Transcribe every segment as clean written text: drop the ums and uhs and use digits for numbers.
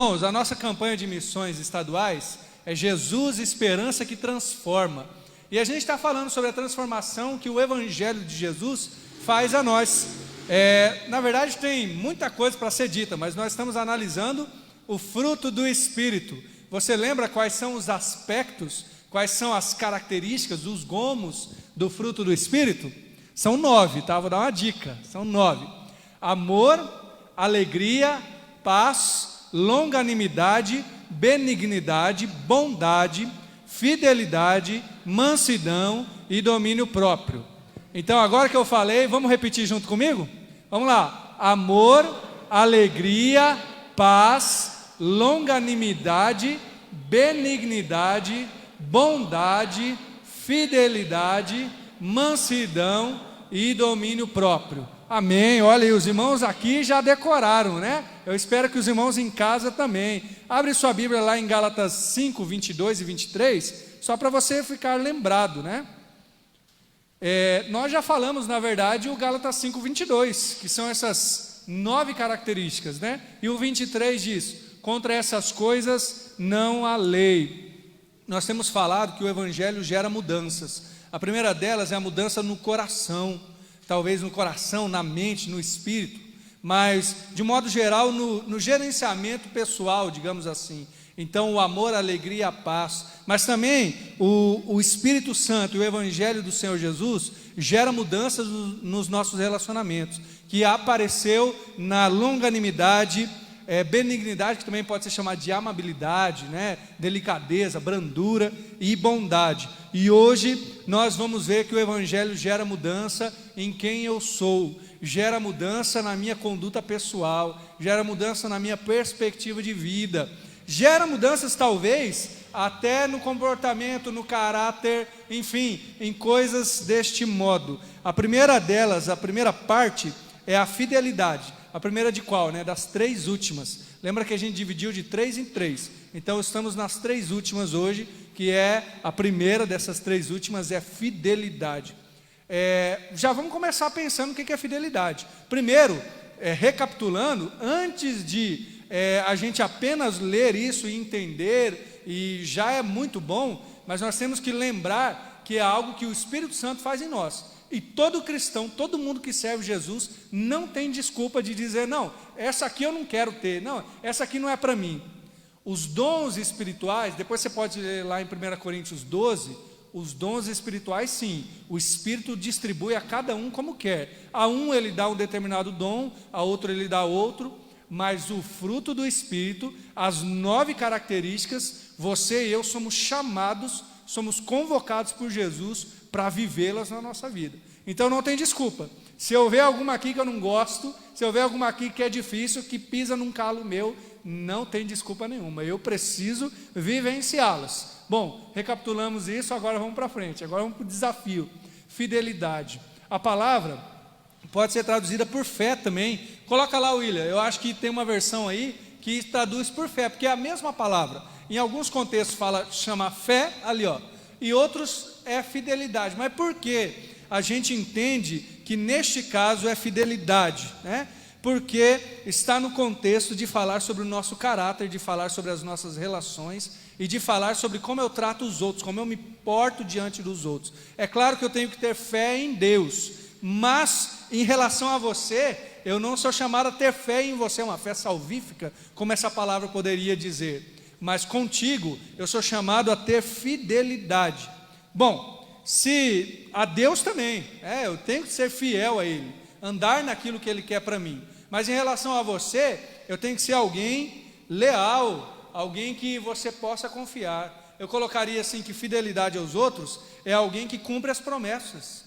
Irmãos, a nossa campanha de missões estaduais é Jesus, Esperança que Transforma. E a gente está falando sobre a transformação que o Evangelho de Jesus faz a nós. Na verdade, tem muita coisa para ser dita, mas nós estamos analisando o fruto do Espírito. Você lembra quais são os aspectos, quais são as características, os gomos do fruto do Espírito? São 9, tá? Vou dar uma dica, são 9. Amor, alegria, paz, longanimidade, benignidade, bondade, fidelidade, mansidão e domínio próprio. Então, agora que eu falei, vamos repetir junto comigo? Vamos lá. Amor, alegria, paz, longanimidade, benignidade, bondade, fidelidade, mansidão e domínio próprio. Amém. Olha aí, os irmãos aqui já decoraram, né? Eu espero que os irmãos em casa também. Abre sua Bíblia lá em Gálatas 5, 22 e 23, só para você ficar lembrado, né? Nós já falamos, na verdade, o Gálatas 5, 22, que são essas 9 características, né? E o 23 diz: contra essas coisas não há lei. Nós temos falado que o Evangelho gera mudanças. A primeira delas é a mudança no coração. Talvez no coração, na mente, no espírito, mas de modo geral no gerenciamento pessoal, digamos assim. Então o amor, a alegria, a paz, mas também o Espírito Santo e o Evangelho do Senhor Jesus gera mudanças nos nossos relacionamentos, que apareceu na longanimidade, benignidade, que também pode ser chamada de amabilidade, né? Delicadeza, brandura e bondade. E hoje nós vamos ver que o Evangelho gera mudança em quem eu sou, gera mudança na minha conduta pessoal, gera mudança na minha perspectiva de vida, gera mudanças talvez até no comportamento, no caráter, enfim, em coisas deste modo. A primeira delas, a primeira parte é a fidelidade. A primeira de qual? Né? Das 3 últimas. Lembra que a gente dividiu de 3 em 3. Então estamos nas 3 últimas hoje, que é a primeira dessas 3 últimas, é fidelidade. Já vamos começar pensando o que é fidelidade. Primeiro, recapitulando, antes de a gente apenas ler isso e entender, e já é muito bom, mas nós temos que lembrar que é algo que o Espírito Santo faz em nós. E todo cristão, todo mundo que serve Jesus, não tem desculpa de dizer: não, essa aqui eu não quero ter, não, essa aqui não é para mim. Os dons espirituais, depois você pode ler lá em 1 Coríntios 12, os dons espirituais sim, o Espírito distribui a cada um como quer. A um ele dá um determinado dom, a outro ele dá outro, mas o fruto do Espírito, as 9 características, você e eu somos chamados, somos convocados por Jesus para vivê-las na nossa vida. Então não tem desculpa. Se eu ver alguma aqui que eu não gosto, se eu ver alguma aqui que é difícil, que pisa num calo meu, não tem desculpa nenhuma. Eu preciso vivenciá-las. Bom, recapitulamos isso, agora vamos para frente. Agora vamos para o desafio. Fidelidade. A palavra pode ser traduzida por fé também. Coloca lá, William. Eu acho que tem uma versão aí que traduz por fé, porque é a mesma palavra. Em alguns contextos chama fé, ali ó, e outros é fidelidade. Mas por que a gente entende que neste caso é fidelidade, né? Porque está no contexto de falar sobre o nosso caráter, de falar sobre as nossas relações e de falar sobre como eu trato os outros, como eu me porto diante dos outros. É claro que eu tenho que ter fé em Deus, mas em relação a você, eu não sou chamado a ter fé em você, uma fé salvífica, como essa palavra poderia dizer. Mas contigo eu sou chamado a ter fidelidade. Bom, se a Deus também, eu tenho que ser fiel a Ele, andar naquilo que Ele quer para mim. Mas em relação a você, eu tenho que ser alguém leal, alguém que você possa confiar. Eu colocaria assim que fidelidade aos outros é alguém que cumpre as promessas,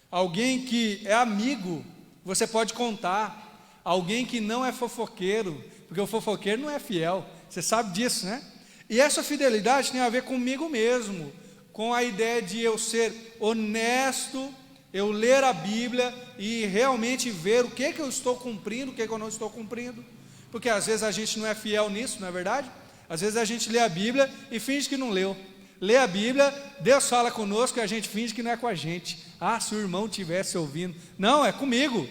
alguém que é amigo, você pode contar, alguém que não é fofoqueiro, porque o fofoqueiro não é fiel. Você sabe disso, né? E essa fidelidade tem a ver comigo mesmo, com a ideia de eu ser honesto, eu ler a Bíblia e realmente ver o que eu estou cumprindo, o que eu não estou cumprindo. Porque às vezes a gente não é fiel nisso, não é verdade? Às vezes a gente lê a Bíblia e finge que não leu. Lê a Bíblia, Deus fala conosco e a gente finge que não é com a gente. Ah, se o irmão estivesse ouvindo. Não, é comigo.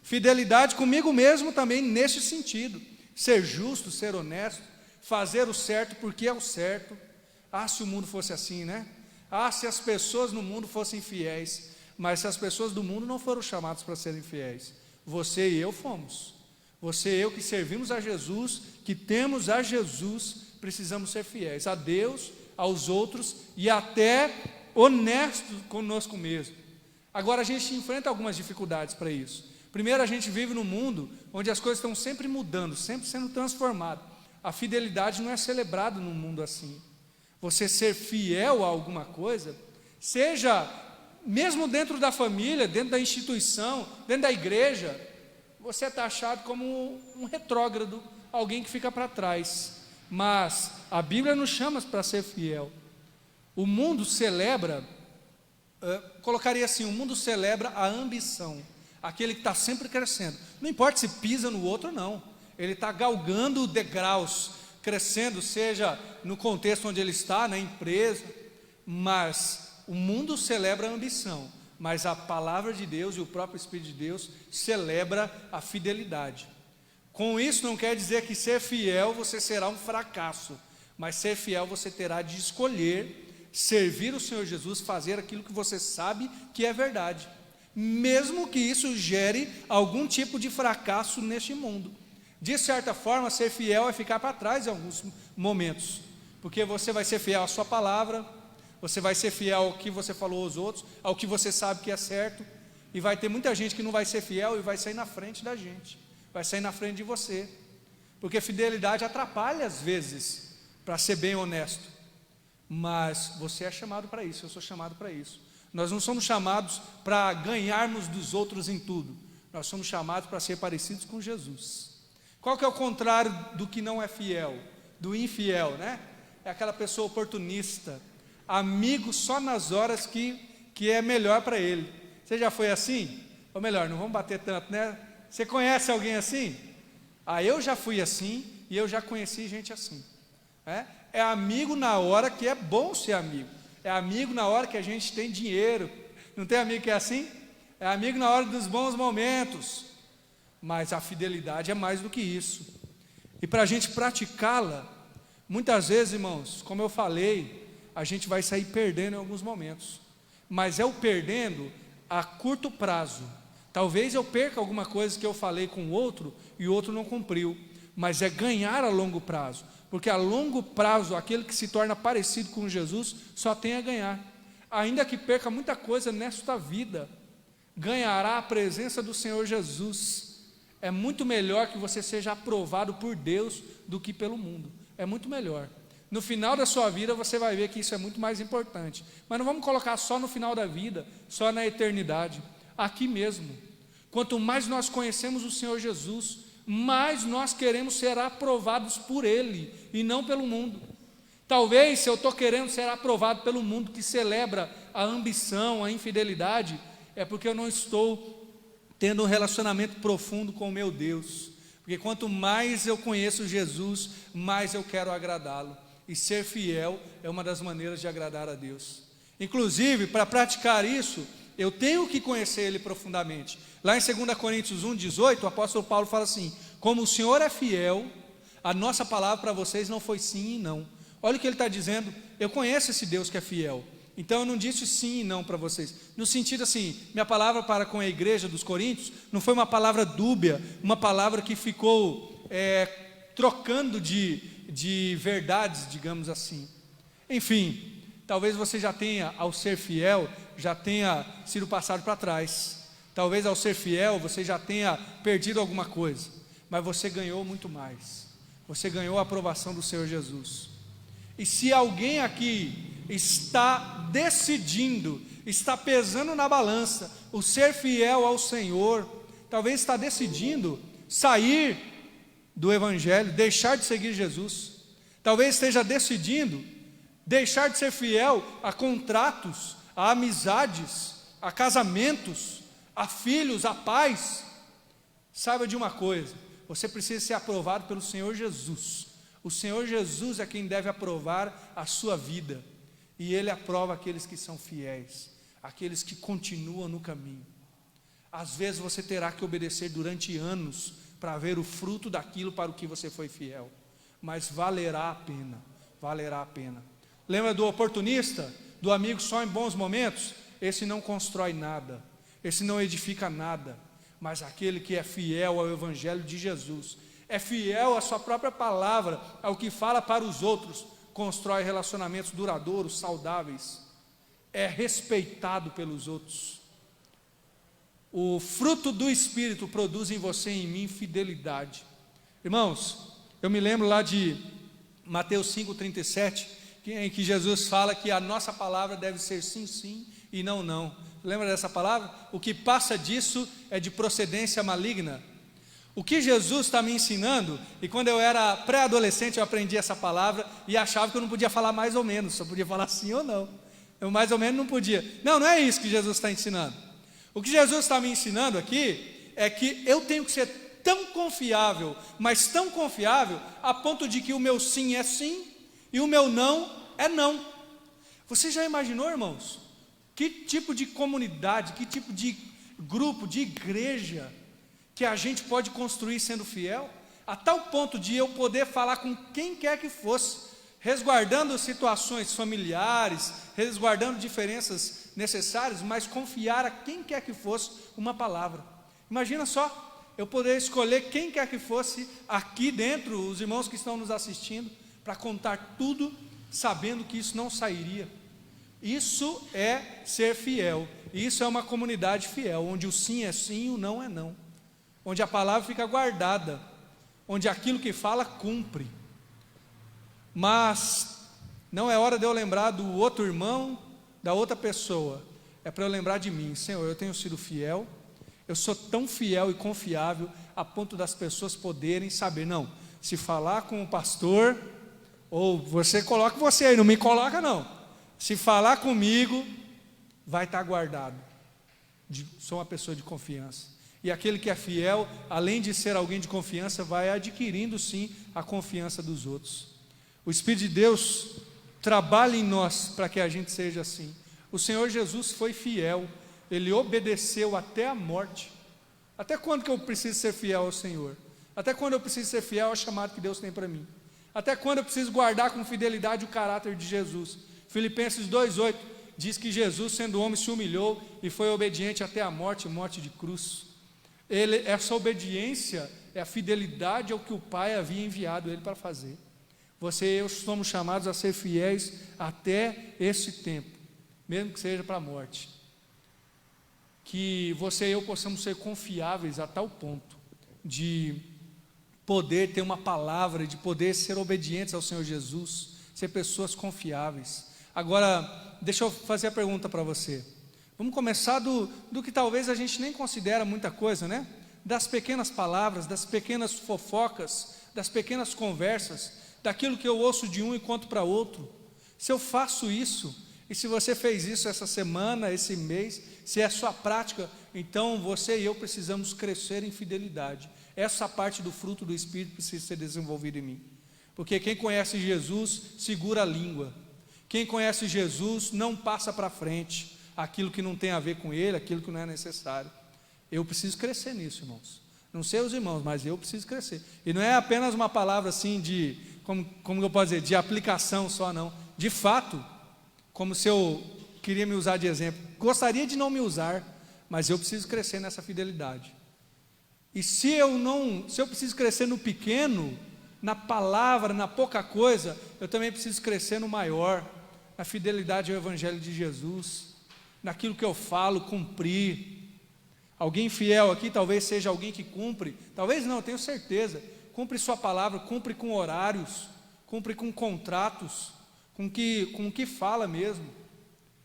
Fidelidade comigo mesmo também nesse sentido. Ser justo, ser honesto. fazer o certo porque é o certo. Ah, se o mundo fosse assim, né? Ah, se as pessoas no mundo fossem fiéis. Mas se as pessoas do mundo não foram chamadas para serem fiéis, você e eu fomos. Você e eu que servimos a Jesus, que temos a Jesus, precisamos ser fiéis a Deus, aos outros e até honestos conosco mesmo. Agora a gente enfrenta algumas dificuldades para isso. Primeiro, a gente vive num mundo onde as coisas estão sempre mudando, sempre sendo transformadas. A fidelidade não é celebrada num mundo assim. Você ser fiel a alguma coisa, seja mesmo dentro da família, dentro da instituição, dentro da igreja, você é taxado como um retrógrado, alguém que fica para trás. Mas a Bíblia nos chama para ser fiel. O mundo celebra, colocaria assim, o mundo celebra a ambição, aquele que está sempre crescendo. Não importa se pisa no outro, não. Ele está galgando degraus, crescendo, seja no contexto onde ele está, na empresa, mas o mundo celebra a ambição, mas a palavra de Deus e o próprio Espírito de Deus celebra a fidelidade. Com isso não quer dizer que ser fiel você será um fracasso, mas ser fiel você terá de escolher servir o Senhor Jesus, fazer aquilo que você sabe que é verdade, mesmo que isso gere algum tipo de fracasso neste mundo. De certa forma, ser fiel é ficar para trás em alguns momentos, porque você vai ser fiel à sua palavra, você vai ser fiel ao que você falou aos outros, ao que você sabe que é certo, e vai ter muita gente que não vai ser fiel e vai sair na frente da gente, vai sair na frente de você, porque fidelidade atrapalha às vezes, para ser bem honesto, mas você é chamado para isso, eu sou chamado para isso. Nós não somos chamados para ganharmos dos outros em tudo, nós somos chamados para ser parecidos com Jesus. Qual que é o contrário do que não é fiel? Do infiel, né? É aquela pessoa oportunista, amigo só nas horas que é melhor para ele. Você já foi assim? Ou melhor, não vamos bater tanto, né? Você conhece alguém assim? Ah, eu já fui assim e eu já conheci gente assim. É amigo na hora que é bom ser amigo. É amigo na hora que a gente tem dinheiro. Não tem amigo que é assim? É amigo na hora dos bons momentos. Mas a fidelidade é mais do que isso. E para a gente praticá-la, muitas vezes, irmãos, como eu falei, a gente vai sair perdendo em alguns momentos. Mas é o perdendo a curto prazo. Talvez eu perca alguma coisa que eu falei com o outro e o outro não cumpriu. Mas é ganhar a longo prazo. Porque a longo prazo, aquele que se torna parecido com Jesus, só tem a ganhar. Ainda que perca muita coisa nesta vida, ganhará a presença do Senhor Jesus. É muito melhor que você seja aprovado por Deus do que pelo mundo. É muito melhor. No final da sua vida você vai ver que isso é muito mais importante. Mas não vamos colocar só no final da vida, só na eternidade. Aqui mesmo. Quanto mais nós conhecemos o Senhor Jesus, mais nós queremos ser aprovados por Ele e não pelo mundo. Talvez se eu estou querendo ser aprovado pelo mundo que celebra a ambição, a infidelidade, é porque eu não estou tendo um relacionamento profundo com o meu Deus, porque quanto mais eu conheço Jesus, mais eu quero agradá-lo, e ser fiel é uma das maneiras de agradar a Deus. Inclusive, para praticar isso, eu tenho que conhecer Ele profundamente. Lá em 2 Coríntios 1,18, o apóstolo Paulo fala assim: como o Senhor é fiel, a nossa palavra para vocês não foi sim e não. Olha o que ele está dizendo: eu conheço esse Deus que é fiel, então eu não disse sim e não para vocês, no sentido assim, minha palavra para com a igreja dos Coríntios não foi uma palavra dúbia, uma palavra que ficou trocando de verdades, digamos assim. Enfim, talvez você já tenha, ao ser fiel, já tenha sido passado para trás, talvez ao ser fiel você já tenha perdido alguma coisa, mas você ganhou muito mais, você ganhou a aprovação do Senhor Jesus. E se alguém aqui está decidindo, está pesando na balança o ser fiel ao Senhor, talvez está decidindo sair do Evangelho, deixar de seguir Jesus, talvez esteja decidindo deixar de ser fiel a contratos, a amizades, a casamentos, a filhos, a pais. Saiba de uma coisa: você precisa ser aprovado pelo Senhor Jesus. O Senhor Jesus é quem deve aprovar a sua vida, e Ele aprova aqueles que são fiéis, aqueles que continuam no caminho. Às vezes você terá que obedecer durante anos para ver o fruto daquilo para o que você foi fiel, mas valerá a pena, valerá a pena. Lembra do oportunista, do amigo só em bons momentos? Esse não constrói nada, esse não edifica nada, mas aquele que é fiel ao Evangelho de Jesus, é fiel à sua própria palavra, ao que fala para os outros, constrói relacionamentos duradouros, saudáveis, é respeitado pelos outros. O fruto do Espírito produz em você e em mim fidelidade. Irmãos, eu me lembro lá de Mateus 5,37, em que Jesus fala que a nossa palavra deve ser sim, sim e não, não. Lembra dessa palavra? O que passa disso é de procedência maligna. O que Jesus está me ensinando, e quando eu era pré-adolescente eu aprendi essa palavra e achava que eu não podia falar mais ou menos, só podia falar sim ou não. Eu mais ou menos não podia. Não, não é isso que Jesus está ensinando. O que Jesus está me ensinando aqui é que eu tenho que ser tão confiável, mas tão confiável, a ponto de que o meu sim é sim e o meu não é não. Você já imaginou, irmãos, que tipo de comunidade, que tipo de grupo, de igreja que a gente pode construir sendo fiel, a tal ponto de eu poder falar com quem quer que fosse, resguardando situações familiares, resguardando diferenças necessárias, mas confiar a quem quer que fosse uma palavra. Imagina só, eu poder escolher quem quer que fosse aqui dentro, os irmãos que estão nos assistindo, para contar tudo, sabendo que isso não sairia. Isso é ser fiel, isso é uma comunidade fiel, onde o sim é sim e o não é não, onde a palavra fica guardada, onde aquilo que fala cumpre. Mas não é hora de eu lembrar do outro irmão, da outra pessoa, é para eu lembrar de mim. Senhor, eu tenho sido fiel, eu sou tão fiel e confiável a ponto das pessoas poderem saber, não, se falar com o pastor, ou você coloca você aí, não me coloca não, se falar comigo, vai estar guardado, sou uma pessoa de confiança. E aquele que é fiel, além de ser alguém de confiança, vai adquirindo sim a confiança dos outros. O Espírito de Deus trabalha em nós para que a gente seja assim. O Senhor Jesus foi fiel, Ele obedeceu até a morte. Até quando que eu preciso ser fiel ao Senhor? Até quando eu preciso ser fiel ao chamado que Deus tem para mim? Até quando eu preciso guardar com fidelidade o caráter de Jesus? Filipenses 2,8 diz que Jesus, sendo homem, se humilhou e foi obediente até a morte, morte de cruz. Essa obediência é a fidelidade ao que o Pai havia enviado Ele para fazer. Você e eu somos chamados a ser fiéis até esse tempo, mesmo que seja para a morte. Que você e eu possamos ser confiáveis a tal ponto de poder ter uma palavra, de poder ser obedientes ao Senhor Jesus, ser pessoas confiáveis. Agora, deixa eu fazer a pergunta para você. Vamos começar do que talvez a gente nem considera muita coisa, né? Das pequenas palavras, das pequenas fofocas, das pequenas conversas, daquilo que eu ouço de um e conto para outro. Se eu faço isso, e se você fez isso essa semana, esse mês, se é a sua prática, então você e eu precisamos crescer em fidelidade. Essa parte do fruto do Espírito precisa ser desenvolvida em mim. Porque quem conhece Jesus, segura a língua. Quem conhece Jesus, não passa para frente aquilo que não tem a ver com ele, aquilo que não é necessário. Eu preciso crescer nisso, irmãos. Não sei os irmãos, mas eu preciso crescer. E não é apenas uma palavra assim de, como eu posso dizer, de aplicação só não. De fato, como se eu queria me usar de exemplo. Gostaria de não me usar, mas eu preciso crescer nessa fidelidade. E se eu preciso crescer no pequeno, na palavra, na pouca coisa, eu também preciso crescer no maior, na fidelidade ao Evangelho de Jesus, naquilo que eu falo, cumprir. Alguém fiel aqui talvez seja alguém que cumpre, talvez não, eu tenho certeza, cumpre sua palavra, cumpre com horários, cumpre com contratos, com o que fala mesmo.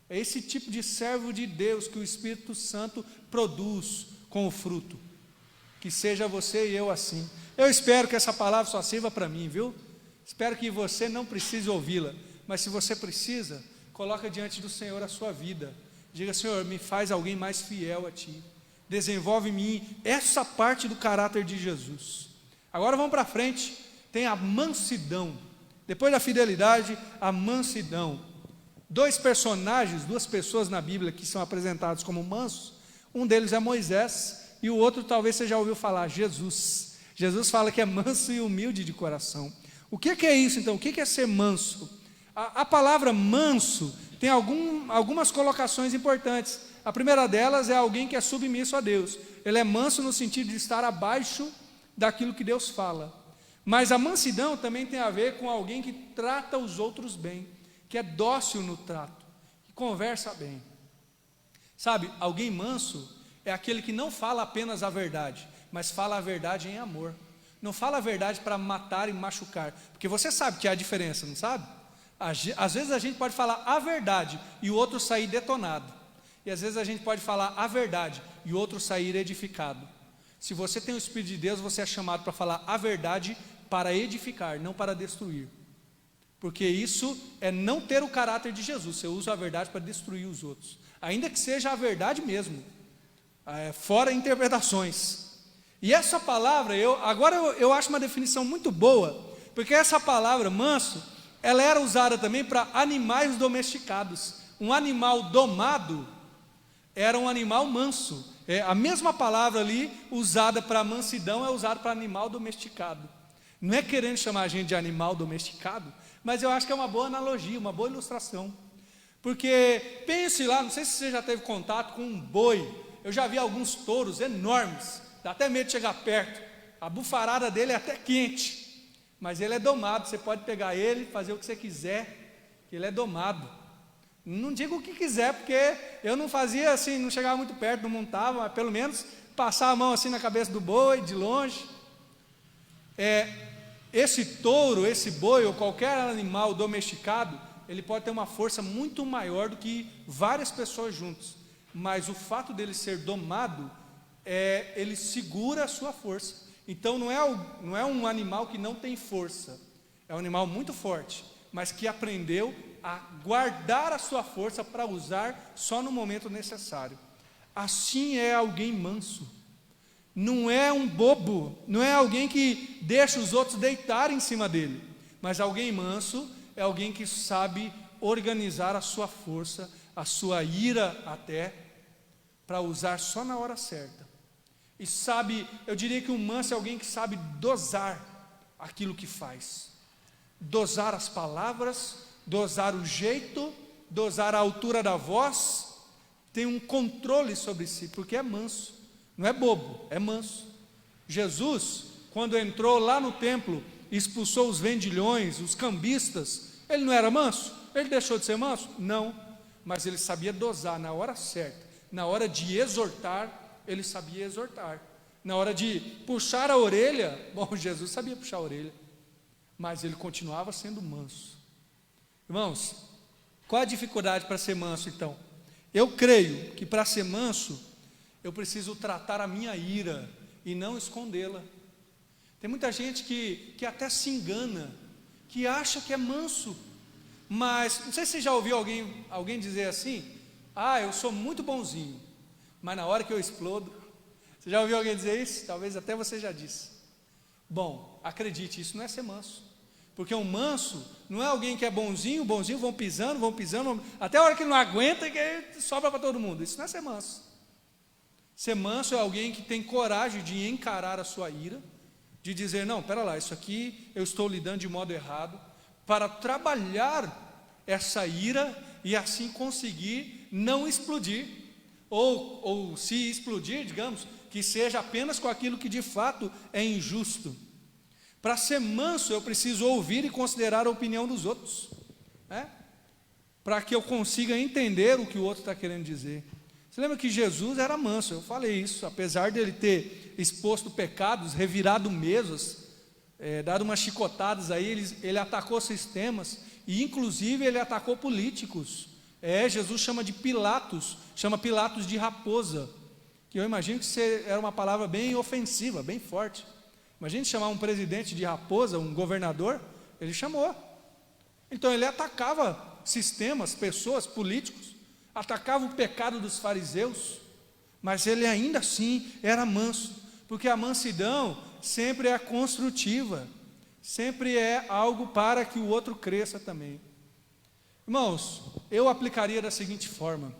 É esse tipo de servo de Deus que o Espírito Santo produz com o fruto. Que seja você e eu assim. Eu espero que essa palavra só sirva para mim, viu? Espero que você não precise ouvi-la, mas se você precisa, coloca diante do Senhor a sua vida. Diga, Senhor, me faz alguém mais fiel a Ti. Desenvolve em mim essa parte do caráter de Jesus. Agora vamos para frente. Tem a mansidão. Depois da fidelidade, a mansidão. Dois personagens, duas pessoas na Bíblia que são apresentados como mansos. Um deles é Moisés e o outro talvez você já ouviu falar, Jesus. Jesus fala que é manso e humilde de coração. O que é isso então? O que é ser manso? A palavra manso tem algumas colocações importantes. A primeira delas é alguém que é submisso a Deus. Ele é manso no sentido de estar abaixo daquilo que Deus fala. Mas a mansidão também tem a ver com alguém que trata os outros bem, que é dócil no trato, que conversa bem. Sabe, alguém manso é aquele que não fala apenas a verdade, mas fala a verdade em amor. Não fala a verdade para matar e machucar, porque você sabe que há diferença, não sabe? Às vezes a gente pode falar a verdade e o outro sair detonado, e às vezes a gente pode falar a verdade e o outro sair edificado. Se você tem o Espírito de Deus, você é chamado para falar a verdade para edificar, não para destruir, porque isso é não ter o caráter de Jesus. Você usa a verdade para destruir os outros, ainda que seja a verdade mesmo, fora interpretações. E essa palavra, eu acho uma definição muito boa, porque essa palavra manso, ela era usada também para animais domesticados. Um animal domado era um animal manso. A mesma palavra ali, usada para mansidão, é usada para animal domesticado. Não é querendo chamar a gente de animal domesticado, mas eu acho que é uma boa analogia, uma boa ilustração. Porque pense lá, não sei se você já teve contato com um boi. Eu já vi alguns touros enormes, dá até medo de chegar perto. A bufarada dele é até quente, mas ele é domado. Você pode pegar ele, fazer o que você quiser, ele é domado. Não digo o que quiser, porque eu não fazia assim, não chegava muito perto, não montava, mas pelo menos passar a mão assim na cabeça do boi, de longe. Esse touro, esse boi ou qualquer animal domesticado, ele pode ter uma força muito maior do que várias pessoas juntas, mas o fato dele ser domado, ele segura a sua força. Então não é um animal que não tem força, é um animal muito forte, mas que aprendeu a guardar a sua força para usar só no momento necessário. Assim é alguém manso. Não é um bobo, não é alguém que deixa os outros deitarem em cima dele, mas alguém manso é alguém que sabe organizar a sua força, a sua ira até, para usar só na hora certa. E sabe, eu diria que um manso é alguém que sabe dosar aquilo que faz. Dosar as palavras, dosar o jeito, dosar a altura da voz, tem um controle sobre si, porque é manso, não é bobo, é manso. Jesus, quando entrou lá no templo, expulsou os vendilhões, os cambistas, ele não era manso? Ele deixou de ser manso? Não, mas ele sabia dosar na hora certa. Na hora de exortar, ele sabia exortar. Na hora de puxar a orelha, bom, Jesus sabia puxar a orelha, mas ele continuava sendo manso. Irmãos, qual a dificuldade para ser manso então? Eu creio que para ser manso, eu preciso tratar a minha ira e não escondê-la. Tem muita gente que até se engana, que acha que é manso, mas não sei se você já ouviu alguém dizer assim: eu sou muito bonzinho, mas na hora que eu explodo. Você já ouviu alguém dizer isso? Talvez até você já disse. Bom, acredite, isso não é ser manso, porque um manso não é alguém que é bonzinho, vão pisando, até a hora que não aguenta e que sobra para todo mundo. Isso não é ser manso. Ser manso é alguém que tem coragem de encarar a sua ira, de dizer: não, espera lá, isso aqui eu estou lidando de modo errado, para trabalhar essa ira e assim conseguir não explodir, ou se explodir, digamos, que seja apenas com aquilo que de fato é injusto. Para ser manso, eu preciso ouvir e considerar a opinião dos outros, para que eu consiga entender o que o outro está querendo dizer. Você lembra que Jesus era manso? Eu falei isso, apesar dele ter exposto pecados, revirado mesas, dado umas chicotadas aí, ele atacou sistemas, e inclusive ele atacou políticos. Jesus chama Pilatos de raposa, que eu imagino que era uma palavra bem ofensiva, bem forte. Imagine chamar um presidente de raposa, um governador. Ele chamou. Então ele atacava sistemas, pessoas, políticos, atacava o pecado dos fariseus, mas ele ainda assim era manso, porque a mansidão sempre é construtiva, sempre é algo para que o outro cresça também. Irmãos, eu aplicaria da seguinte forma.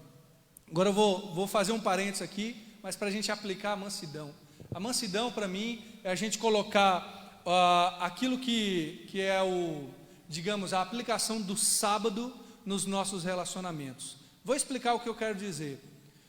Agora eu vou fazer um parênteses aqui, mas para a gente aplicar a mansidão. A mansidão, para mim, é a gente colocar aquilo que é digamos, a aplicação do sábado nos nossos relacionamentos. Vou explicar o que eu quero dizer.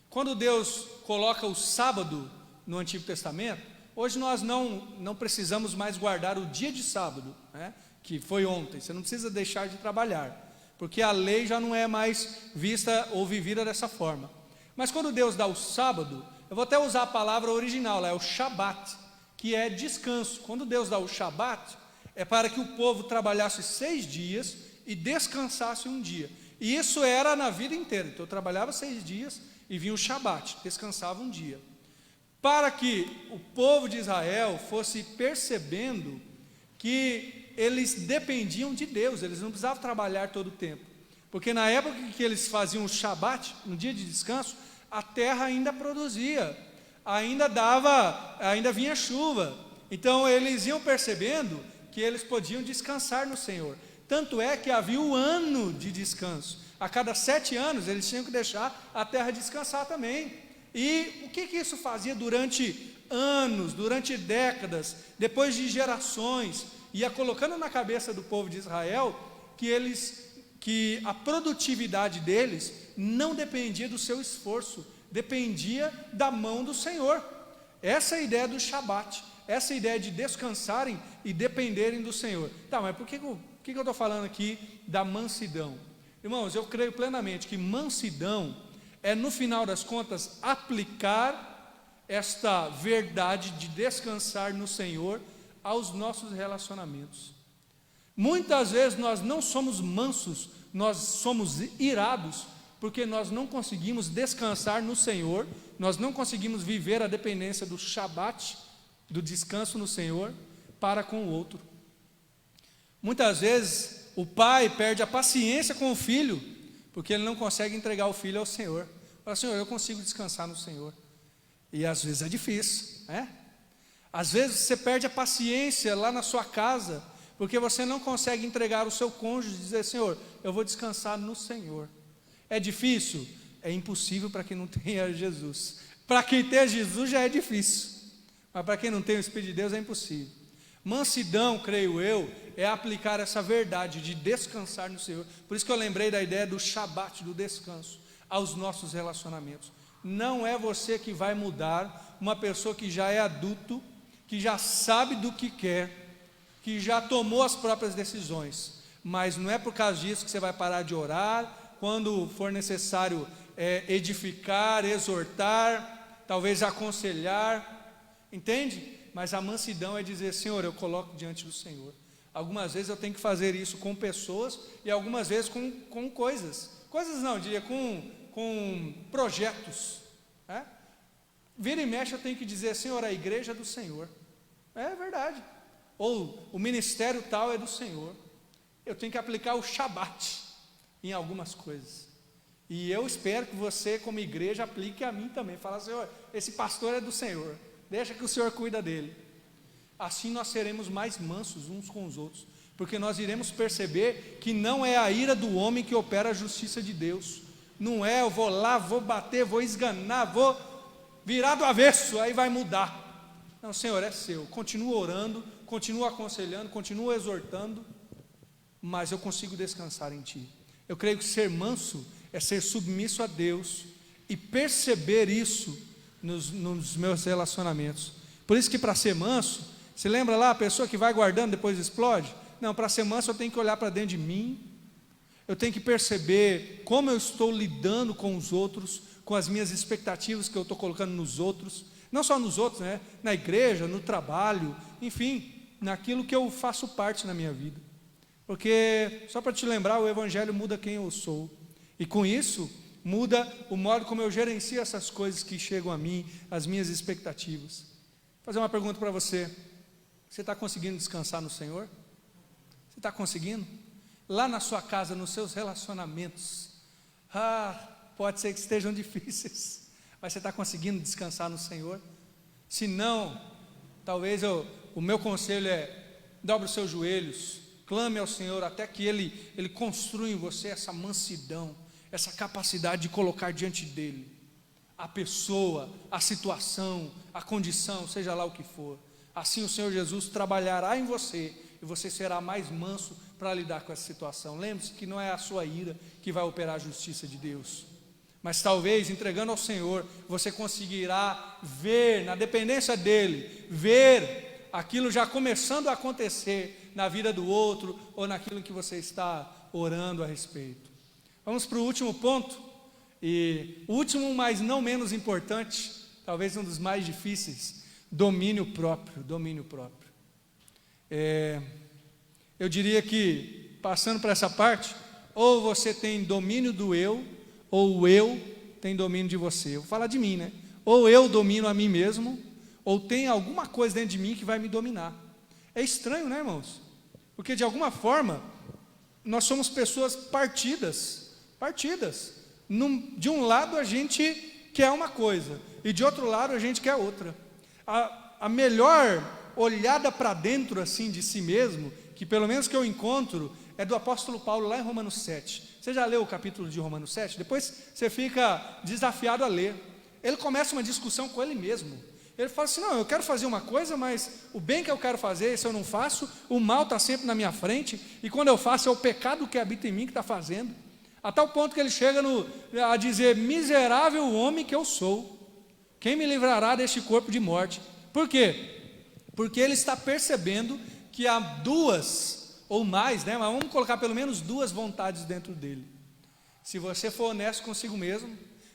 Quando Deus coloca o sábado no Antigo Testamento, hoje nós não precisamos mais guardar o dia de sábado, né, que foi ontem. Você não precisa deixar de trabalhar, porque a lei já não é mais vista ou vivida dessa forma. Mas quando Deus dá o sábado, eu vou até usar a palavra original, é o Shabat, que é descanso. Quando Deus dá o Shabat, é para que o povo trabalhasse 6 dias e descansasse um dia. E isso era na vida inteira. Então eu trabalhava 6 dias e vinha o Shabat, descansava um dia. Para que o povo de Israel fosse percebendo que eles dependiam de Deus, eles não precisavam trabalhar todo o tempo. Porque na época que eles faziam o Shabat, no dia de descanso, a terra ainda produzia, ainda vinha chuva. Então eles iam percebendo que eles podiam descansar no Senhor. Tanto é que havia o ano de descanso. A cada 7 anos eles tinham que deixar a terra descansar também. E o que isso fazia durante anos, durante décadas, depois de gerações? Ia colocando na cabeça do povo de Israel que a produtividade deles não dependia do seu esforço, dependia da mão do Senhor. Essa é a ideia do Shabat, essa é a ideia de descansarem e dependerem do Senhor. Tá, mas por que eu estou falando aqui da mansidão? Irmãos, eu creio plenamente que mansidão é, no final das contas, aplicar esta verdade de descansar no Senhor aos nossos relacionamentos. Muitas vezes nós não somos mansos, nós somos irados, porque nós não conseguimos descansar no Senhor, nós não conseguimos viver a dependência do Shabat, do descanso no Senhor, para com o outro. Muitas vezes o pai perde a paciência com o filho, porque ele não consegue entregar o filho ao Senhor. Fala, Senhor, eu consigo descansar no Senhor. E às vezes é difícil, né? Às vezes você perde a paciência lá na sua casa, porque você não consegue entregar o seu cônjuge e dizer, Senhor, eu vou descansar no Senhor. É difícil? É impossível para quem não tenha Jesus. Para quem tem Jesus já é difícil, mas para quem não tem o Espírito de Deus é impossível. Mansidão, creio eu, é aplicar essa verdade de descansar no Senhor. Por isso que eu lembrei da ideia do Shabat, do descanso, aos nossos relacionamentos. Não é você que vai mudar uma pessoa que já é adulto, que já sabe do que quer, que já tomou as próprias decisões, mas não é por causa disso que você vai parar de orar, quando for necessário edificar, exortar, talvez aconselhar, entende? Mas a mansidão é dizer, Senhor, eu coloco diante do Senhor. Algumas vezes eu tenho que fazer isso com pessoas e algumas vezes com coisas não, eu diria com projetos, né? Vira e mexe eu tenho que dizer, Senhor, a igreja é do Senhor, é verdade, ou o ministério tal é do Senhor. Eu tenho que aplicar o Shabat em algumas coisas, e eu espero que você como igreja aplique a mim também. Fala, Senhor, esse pastor é do Senhor, deixa que o Senhor cuida dele. Assim nós seremos mais mansos uns com os outros, porque nós iremos perceber que não é a ira do homem que opera a justiça de Deus. Não é, eu vou lá, vou bater, vou esganar, vou virar do avesso, aí vai mudar. Não, Senhor, é seu. Continua orando, continua aconselhando, continua exortando, mas eu consigo descansar em Ti. Eu creio que ser manso é ser submisso a Deus e perceber isso nos meus relacionamentos. Por isso que para ser manso, você lembra lá a pessoa que vai guardando depois explode? Não, para ser manso eu tenho que olhar para dentro de mim, eu tenho que perceber como eu estou lidando com os outros, com as minhas expectativas que eu estou colocando nos outros, não só nos outros, né? Na igreja, no trabalho, enfim, naquilo que eu faço parte na minha vida. Porque, só para te lembrar, o Evangelho muda quem eu sou, e com isso muda o modo como eu gerencio essas coisas que chegam a mim, as minhas expectativas. Vou fazer uma pergunta para você. Você está conseguindo descansar no Senhor? Você está conseguindo? Lá na sua casa, nos seus relacionamentos, pode ser que estejam difíceis, mas você está conseguindo descansar no Senhor? Se não, talvez o meu conselho é, dobre os seus joelhos, clame ao Senhor, até que Ele construa em você essa mansidão, essa capacidade de colocar diante dEle a pessoa, a situação, a condição, seja lá o que for, assim o Senhor Jesus trabalhará em você, e você será mais manso para lidar com essa situação. Lembre-se que não é a sua ira que vai operar a justiça de Deus, mas talvez entregando ao Senhor, você conseguirá ver, na dependência dEle, ver aquilo já começando a acontecer na vida do outro, ou naquilo que você está orando a respeito. Vamos para o último ponto, e o último, mas não menos importante, talvez um dos mais difíceis: domínio próprio. Domínio próprio. Eu diria que, passando para essa parte, ou você tem domínio do eu, ou o eu tem domínio de você. Eu vou falar de mim, né? Ou eu domino a mim mesmo, ou tem alguma coisa dentro de mim que vai me dominar. É estranho, né, irmãos? Porque de alguma forma, nós somos pessoas partidas. De um lado a gente quer uma coisa, e de outro lado a gente quer outra. A melhor olhada para dentro assim de si mesmo, que pelo menos que eu encontro, é do apóstolo Paulo lá em Romanos 7. Você já leu o capítulo de Romanos 7? Depois você fica desafiado a ler. Ele começa uma discussão com ele mesmo. Ele fala assim: não, eu quero fazer uma coisa, mas o bem que eu quero fazer, esse eu não faço. O mal está sempre na minha frente, e quando eu faço é o pecado que habita em mim que está fazendo. A tal ponto que ele chega a dizer: miserável homem que eu sou, quem me livrará deste corpo de morte? Por quê? Porque ele está percebendo que há duas ou mais, né? Mas vamos colocar pelo menos duas vontades dentro dele. Se você for honesto consigo mesmo,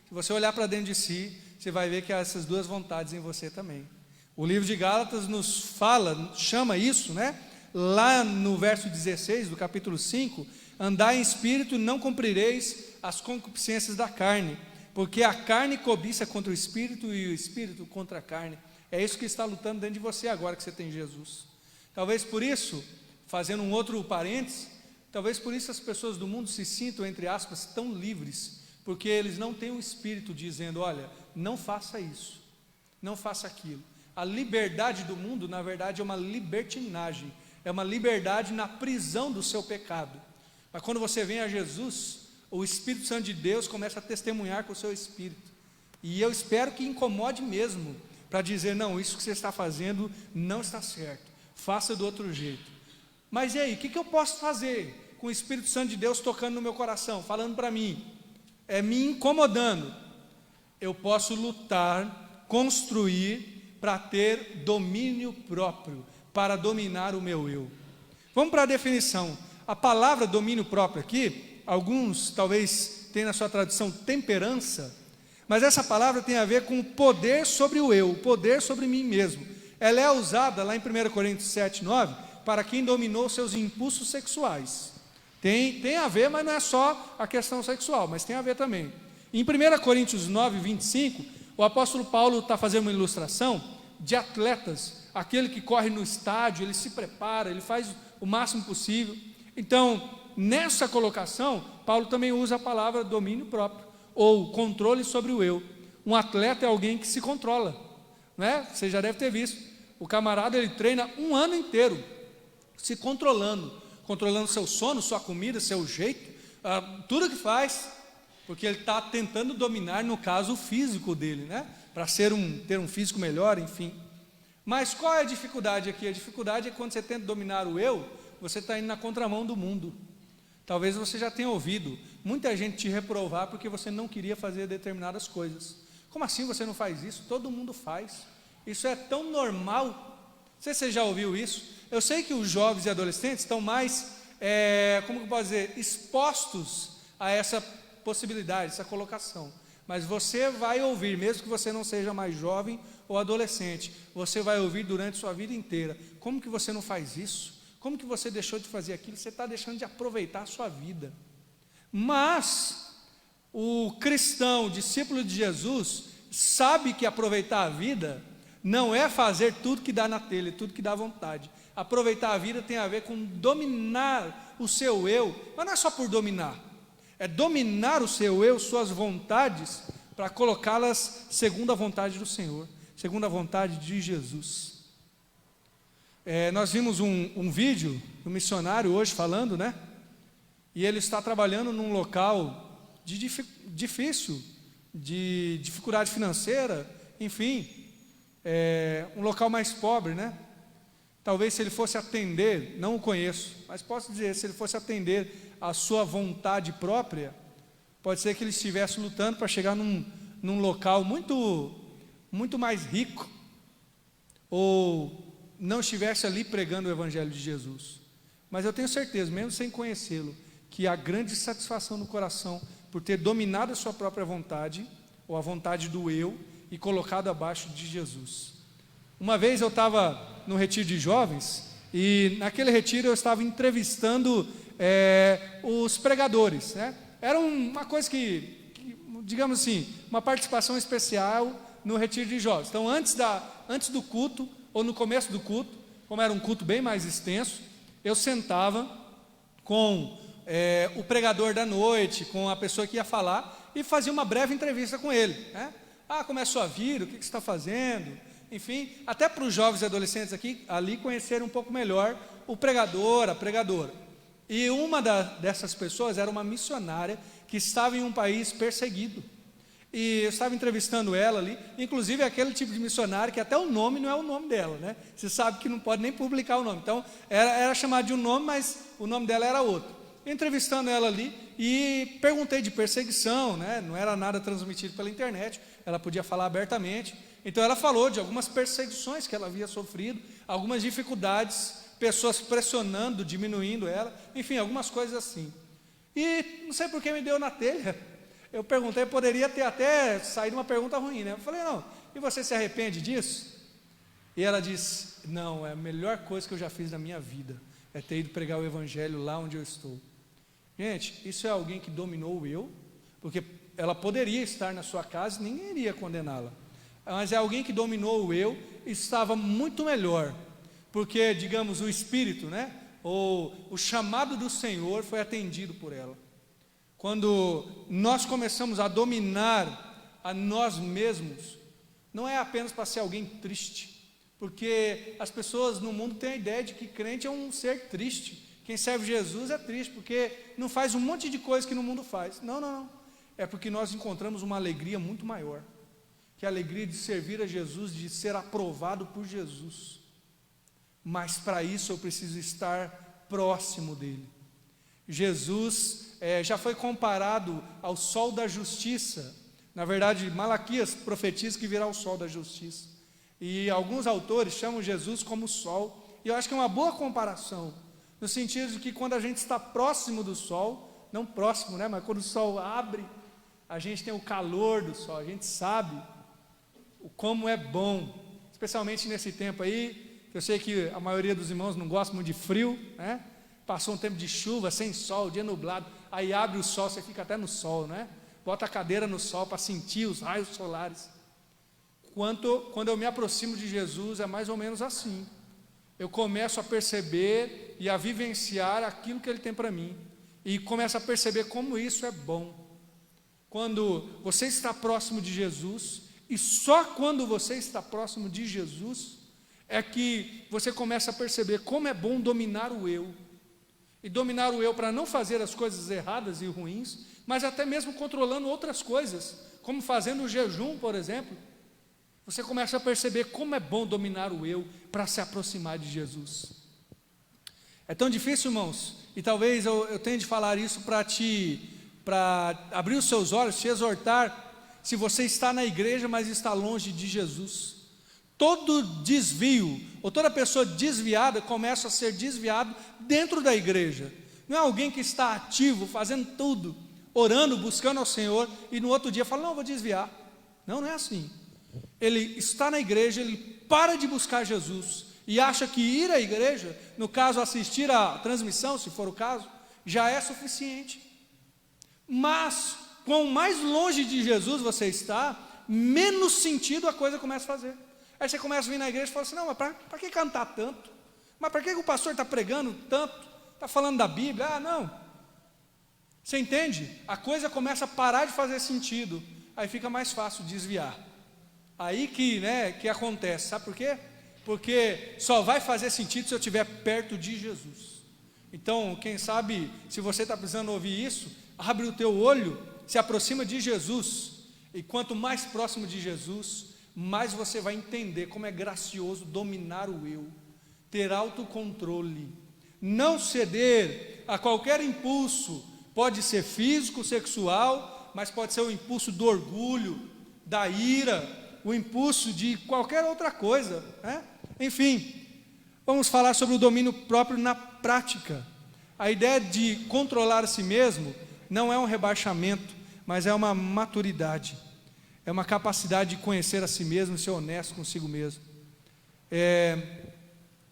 se você olhar para dentro de si, você vai ver que há essas duas vontades em você também. O livro de Gálatas nos fala, chama isso, né? Lá no verso 16 do capítulo 5: andai em espírito e não cumprireis as concupiscências da carne, porque a carne cobiça contra o espírito e o espírito contra a carne. É isso que está lutando dentro de você agora que você tem Jesus. Talvez por isso, fazendo um outro parênteses, talvez por isso as pessoas do mundo se sintam, entre aspas, tão livres, porque eles não têm o Espírito dizendo: olha, não faça isso, não faça aquilo. A liberdade do mundo, na verdade, é uma libertinagem, é uma liberdade na prisão do seu pecado. Mas quando você vem a Jesus, o Espírito Santo de Deus começa a testemunhar com o seu Espírito, e eu espero que incomode mesmo, para dizer: não, isso que você está fazendo não está certo, faça do outro jeito. Mas e aí, o que eu posso fazer com o Espírito Santo de Deus tocando no meu coração, falando para mim, me incomodando? Eu posso lutar, construir, para ter domínio próprio, para dominar o meu eu. Vamos para a definição. A palavra domínio próprio aqui, alguns talvez tenham na sua tradução temperança, mas essa palavra tem a ver com o poder sobre o eu, o poder sobre mim mesmo. Ela é usada lá em 1 Coríntios 7, 9, para quem dominou seus impulsos sexuais. Tem a ver, mas não é só a questão sexual, mas tem a ver também. Em 1 Coríntios 9, 25, o apóstolo Paulo está fazendo uma ilustração de atletas, aquele que corre no estádio, ele se prepara, ele faz o máximo possível. Então, nessa colocação, Paulo também usa a palavra domínio próprio, ou controle sobre o eu. Um atleta é alguém que se controla, né? Você já deve ter visto, o camarada ele treina um ano inteiro, se controlando seu sono, sua comida, seu jeito, tudo que faz, porque ele está tentando dominar, no caso, o físico dele, né? Para ter um físico melhor, enfim. Mas qual é a dificuldade aqui? A dificuldade é que quando você tenta dominar o eu, você está indo na contramão do mundo. Talvez você já tenha ouvido muita gente te reprovar porque você não queria fazer determinadas coisas. Como assim você não faz isso? Todo mundo faz. Isso é tão normal. Não sei se você já ouviu isso. Eu sei que os jovens e adolescentes estão mais, como eu posso dizer, expostos a essa possibilidade, essa colocação. Mas você vai ouvir, mesmo que você não seja mais jovem ou adolescente, você vai ouvir durante sua vida inteira: como que você não faz isso? Como que você deixou de fazer aquilo? Você está deixando de aproveitar a sua vida. Mas o cristão, o discípulo de Jesus, sabe que aproveitar a vida não é fazer tudo que dá na telha, tudo que dá vontade. Aproveitar a vida tem a ver com dominar o seu eu, mas não é só por dominar, é dominar o seu eu, suas vontades, para colocá-las segundo a vontade do Senhor, segundo a vontade de Jesus. Nós vimos um vídeo do missionário hoje falando, né? E ele está trabalhando num local difícil, de dificuldade financeira, enfim, um local mais pobre, né? talvez se ele fosse atender, não o conheço, mas posso dizer, se ele fosse atender a sua vontade própria, pode ser que ele estivesse lutando para chegar num local muito mais rico, ou não estivesse ali pregando o Evangelho de Jesus. Mas eu tenho certeza, mesmo sem conhecê-lo, que há grande satisfação no coração por ter dominado a sua própria vontade, ou a vontade do eu, e colocado abaixo de Jesus. Uma vez eu estava no retiro de jovens, e naquele retiro eu estava entrevistando os pregadores, né? Era uma coisa que, digamos assim, uma participação especial no retiro de jovens. Então, antes do culto, ou no começo do culto, como era um culto bem mais extenso, eu sentava com o pregador da noite, com a pessoa que ia falar, e fazia uma breve entrevista com ele, né? Como é a sua vida, o que você está fazendo? Enfim, até para os jovens e adolescentes ali conhecerem um pouco melhor o pregador, a pregadora. E uma dessas pessoas era uma missionária que estava em um país perseguido. E eu estava entrevistando ela ali, inclusive aquele tipo de missionário que até o nome não é o nome dela, né? Você sabe que não pode nem publicar o nome. Então, era chamado de um nome, mas o nome dela era outro. Entrevistando ela ali e perguntei de perseguição, né? Não era nada transmitido pela internet, ela podia falar abertamente. Então ela falou de algumas perseguições que ela havia sofrido, algumas dificuldades, pessoas pressionando, diminuindo ela, enfim, algumas coisas assim. E não sei por que me deu na telha. Eu perguntei, poderia ter até saído uma pergunta ruim, né? Eu falei, não, e você se arrepende disso? E ela disse, não, é a melhor coisa que eu já fiz na minha vida, é ter ido pregar o Evangelho lá onde eu estou. Gente, isso é alguém que dominou o eu, porque ela poderia estar na sua casa e ninguém iria condená-la. Mas é alguém que dominou o eu e estava muito melhor, porque, digamos, o Espírito, né? Ou o chamado do Senhor foi atendido por ela. Quando nós começamos a dominar a nós mesmos, não é apenas para ser alguém triste, porque as pessoas no mundo têm a ideia de que crente é um ser triste. Quem serve Jesus é triste, porque não faz um monte de coisa que no mundo faz. Não. É porque nós encontramos uma alegria muito maior, que é a alegria de servir a Jesus, de ser aprovado por Jesus. Mas para isso eu preciso estar próximo dele. Jesus já foi comparado ao sol da justiça. Na verdade, Malaquias profetiza que virá o sol da justiça. E alguns autores chamam Jesus como sol. E eu acho que é uma boa comparação, no sentido de que quando a gente está próximo do sol, não próximo, né, mas quando o sol abre, a gente tem o calor do sol, a gente sabe como é bom, especialmente nesse tempo aí, que eu sei que a maioria dos irmãos não gosta muito de frio, né? Passou um tempo de chuva, sem sol, dia nublado, aí abre o sol, você fica até no sol, né? Bota a cadeira no sol para sentir os raios solares. Quando eu me aproximo de Jesus, é mais ou menos assim. Eu começo a perceber e a vivenciar aquilo que Ele tem para mim, e começo a perceber como isso é bom. Quando você está próximo de Jesus, e só quando você está próximo de Jesus, é que você começa a perceber como é bom dominar o eu, e dominar o eu para não fazer as coisas erradas e ruins, mas até mesmo controlando outras coisas, como fazendo o jejum, por exemplo. Você começa a perceber como é bom dominar o eu para se aproximar de Jesus. É tão difícil, irmãos, e talvez eu tenha de falar isso para abrir os seus olhos, te exortar, se você está na igreja, mas está longe de Jesus. Todo desvio, ou toda pessoa desviada, começa a ser desviado dentro da igreja. Não é alguém que está ativo, fazendo tudo, orando, buscando ao Senhor, e no outro dia fala, não, vou desviar. Não é assim. Ele está na igreja, ele para de buscar Jesus, e acha que ir à igreja, no caso assistir à transmissão, se for o caso, já é suficiente. Mas, quanto mais longe de Jesus você está, menos sentido a coisa começa a fazer. Aí você começa a vir na igreja e fala assim, não, mas para que cantar tanto? Mas para que o pastor está pregando tanto? Está falando da Bíblia? Não. Você entende? A coisa começa a parar de fazer sentido, aí fica mais fácil desviar. Aí que acontece, sabe por quê? Porque só vai fazer sentido se eu estiver perto de Jesus. Então, quem sabe, se você está precisando ouvir isso, abre o teu olho, se aproxima de Jesus, e quanto mais próximo de Jesus, mais você vai entender como é gracioso dominar o eu, ter autocontrole, não ceder a qualquer impulso, pode ser físico, sexual, mas pode ser o impulso do orgulho, da ira, o impulso de qualquer outra coisa, né? Enfim, vamos falar sobre o domínio próprio na prática. A ideia de controlar a si mesmo não é um rebaixamento, mas é uma maturidade, é uma capacidade de conhecer a si mesmo e ser honesto consigo mesmo.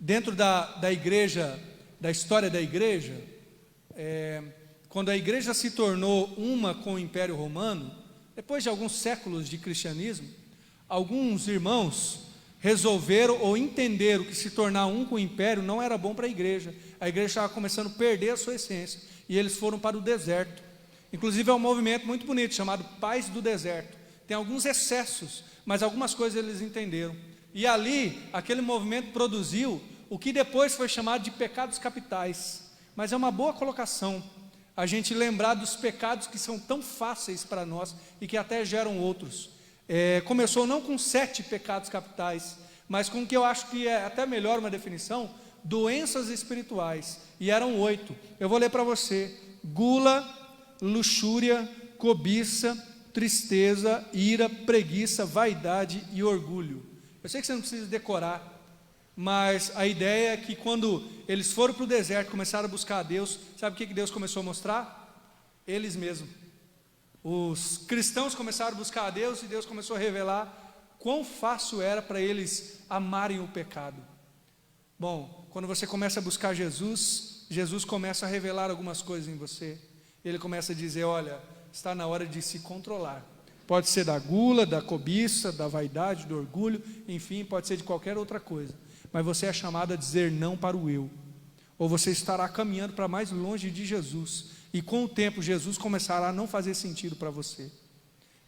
Dentro da igreja, da história da igreja, quando a igreja se tornou uma com o Império Romano, depois de alguns séculos de cristianismo, alguns irmãos resolveram ou entenderam que se tornar um com o Império não era bom para a igreja estava começando a perder a sua essência, e eles foram para o deserto. Inclusive é um movimento muito bonito, chamado Pais do Deserto. Tem alguns excessos, mas algumas coisas eles entenderam, e ali, aquele movimento produziu o que depois foi chamado de pecados capitais. Mas é uma boa colocação a gente lembrar dos pecados que são tão fáceis para nós e que até geram outros. Começou não com 7 pecados capitais, mas com o que eu acho que é até melhor uma definição, doenças espirituais, e eram 8. Eu vou ler para você: gula, luxúria, cobiça, tristeza, ira, preguiça, vaidade e orgulho. Eu sei que você não precisa decorar, mas a ideia é que quando eles foram para o deserto, começaram a buscar a Deus, sabe o que Deus começou a mostrar? Eles mesmos. Os cristãos começaram a buscar a Deus, e Deus começou a revelar quão fácil era para eles amarem o pecado. Bom, quando você começa a buscar Jesus, Jesus começa a revelar algumas coisas em você. Ele começa a dizer: olha, está na hora de se controlar. Pode ser da gula, da cobiça, da vaidade, do orgulho, enfim, pode ser de qualquer outra coisa. Mas você é chamado a dizer não para o eu, ou você estará caminhando para mais longe de Jesus, e com o tempo Jesus começará a não fazer sentido para você.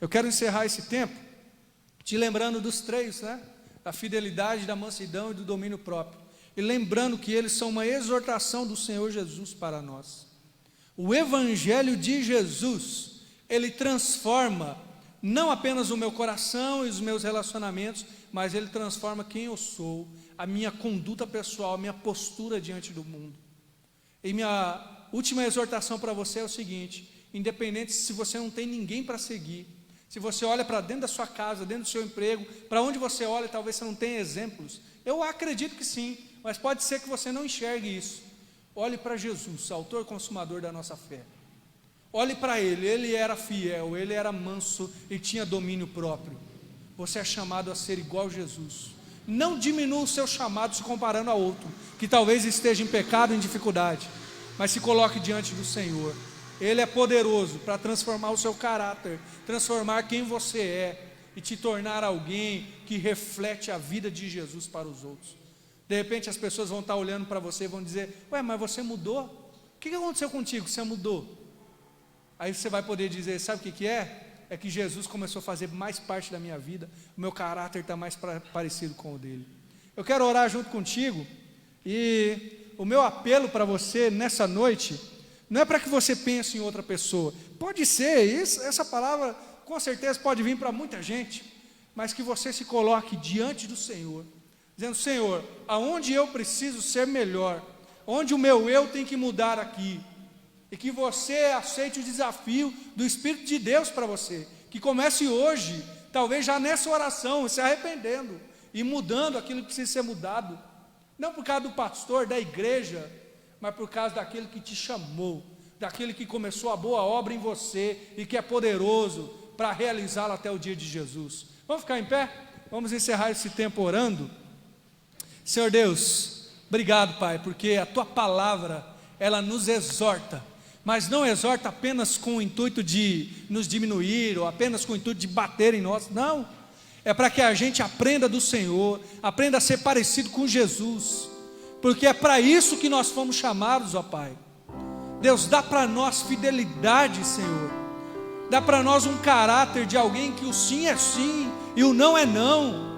Eu quero encerrar esse tempo te lembrando dos 3, né? Da fidelidade, da mansidão e do domínio próprio, e lembrando que eles são uma exortação do Senhor Jesus para nós. O Evangelho de Jesus, ele transforma não apenas o meu coração e os meus relacionamentos, mas ele transforma quem eu sou, a minha conduta pessoal, a minha postura diante do mundo. E minha última exortação para você é o seguinte: independente se você não tem ninguém para seguir, se você olha para dentro da sua casa, dentro do seu emprego, para onde você olha, talvez você não tenha exemplos. Eu acredito que sim, mas pode ser que você não enxergue isso. Olhe para Jesus, autor e consumador da nossa fé. Olhe para Ele, Ele era fiel, Ele era manso e tinha domínio próprio. Você é chamado a ser igual a Jesus. Não diminua o seu chamado se comparando a outro, que talvez esteja em pecado, em dificuldade, mas se coloque diante do Senhor. Ele é poderoso para transformar o seu caráter, transformar quem você é e te tornar alguém que reflete a vida de Jesus para os outros. De repente as pessoas vão estar olhando para você e vão dizer: ué, mas você mudou? O que aconteceu contigo? Você mudou? Aí você vai poder dizer: sabe o que é? É que Jesus começou a fazer mais parte da minha vida, o meu caráter está mais parecido com o dele. Eu quero orar junto contigo, e o meu apelo para você nessa noite não é para que você pense em outra pessoa. Pode ser, essa palavra com certeza pode vir para muita gente, mas que você se coloque diante do Senhor, dizendo: Senhor, aonde eu preciso ser melhor, onde o meu eu tem que mudar aqui, e que você aceite o desafio do Espírito de Deus para você, que comece hoje, talvez já nessa oração, se arrependendo e mudando aquilo que precisa ser mudado, não por causa do pastor, da igreja, mas por causa daquele que te chamou, daquele que começou a boa obra em você e que é poderoso para realizá-la até o dia de Jesus. Vamos ficar em pé? Vamos encerrar esse tempo orando. Senhor Deus, obrigado, Pai, porque a Tua palavra, ela nos exorta, mas não exorta apenas com o intuito de nos diminuir, ou apenas com o intuito de bater em nós, não, é para que a gente aprenda do Senhor, aprenda a ser parecido com Jesus, porque é para isso que nós fomos chamados, ó Pai. Deus, dá para nós fidelidade, Senhor, dá para nós um caráter de alguém que o sim é sim, e o não é não,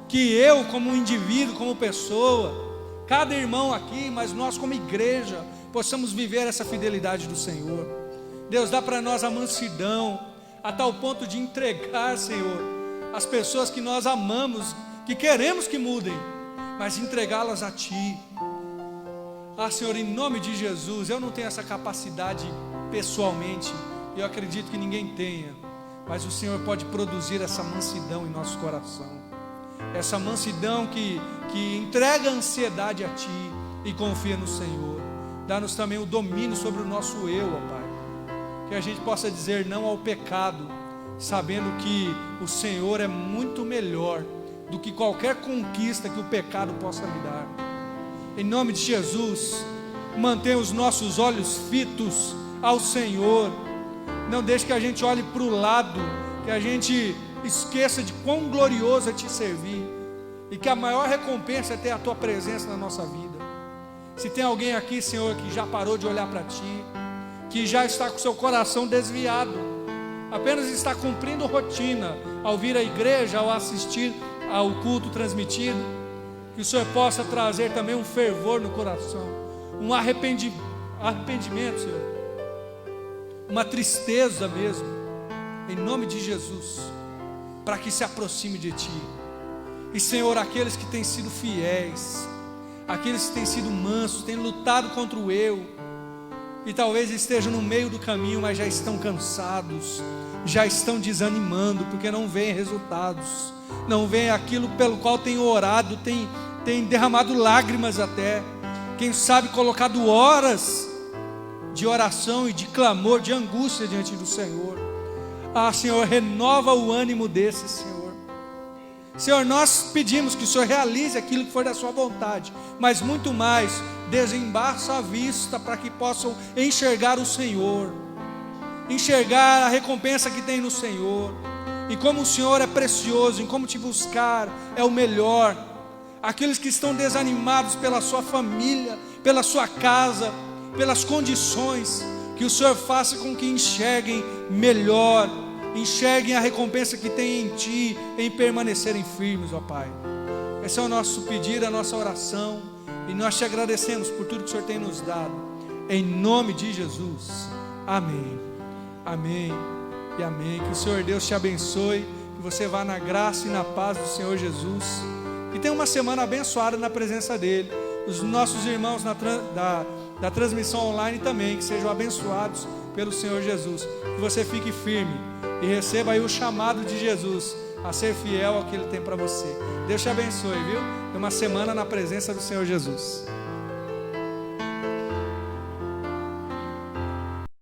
que eu como um indivíduo, como pessoa, cada irmão aqui, mas nós como igreja, possamos viver essa fidelidade do Senhor. Deus, dá para nós a mansidão, a tal ponto de entregar, Senhor, as pessoas que nós amamos, que queremos que mudem, mas entregá-las a Ti. Senhor, em nome de Jesus, eu não tenho essa capacidade pessoalmente, eu acredito que ninguém tenha, mas o Senhor pode produzir essa mansidão em nosso coração, essa mansidão que entrega a ansiedade a Ti e confia no Senhor. Dá-nos também o domínio sobre o nosso eu, ó Pai, que a gente possa dizer não ao pecado, sabendo que o Senhor é muito melhor do que qualquer conquista que o pecado possa me dar. Em nome de Jesus, mantenha os nossos olhos fitos ao Senhor. Não deixe que a gente olhe para o lado, que a gente esqueça de quão glorioso é Te servir, e que a maior recompensa é ter a Tua presença na nossa vida. Se tem alguém aqui, Senhor, que já parou de olhar para Ti, que já está com seu coração desviado, apenas está cumprindo rotina ao vir à igreja, ao assistir ao culto transmitido, que o Senhor possa trazer também um fervor no coração, um arrependimento, Senhor, uma tristeza mesmo, em nome de Jesus, para que se aproxime de Ti. E Senhor, aqueles que têm sido fiéis, aqueles que têm sido mansos, têm lutado contra o eu, e talvez estejam no meio do caminho, mas já estão cansados, já estão desanimando, porque não veem resultados, não veem aquilo pelo qual tem orado, tem derramado lágrimas até, quem sabe colocado horas de oração e de clamor, de angústia diante do Senhor. Senhor, renova o ânimo desses, Senhor. Senhor, nós pedimos que o Senhor realize aquilo que for da sua vontade, mas muito mais, desembaça a vista para que possam enxergar o Senhor, enxergar a recompensa que tem no Senhor, e como o Senhor é precioso, em como Te buscar é o melhor. Aqueles que estão desanimados pela sua família, pela sua casa, pelas condições, que o Senhor faça com que enxerguem melhor, enxerguem a recompensa que tem em Ti, em permanecerem firmes, ó Pai. Esse é o nosso pedido, a nossa oração, e nós Te agradecemos por tudo que o Senhor tem nos dado, em nome de Jesus, amém, amém e amém. Que o Senhor Deus te abençoe, que você vá na graça e na paz do Senhor Jesus, e tenha uma semana abençoada na presença dEle. Os nossos irmãos da transmissão online também, que sejam abençoados pelo Senhor Jesus, que você fique firme e receba aí o chamado de Jesus a ser fiel ao que Ele tem para você. Deus te abençoe, viu? Uma semana na presença do Senhor Jesus.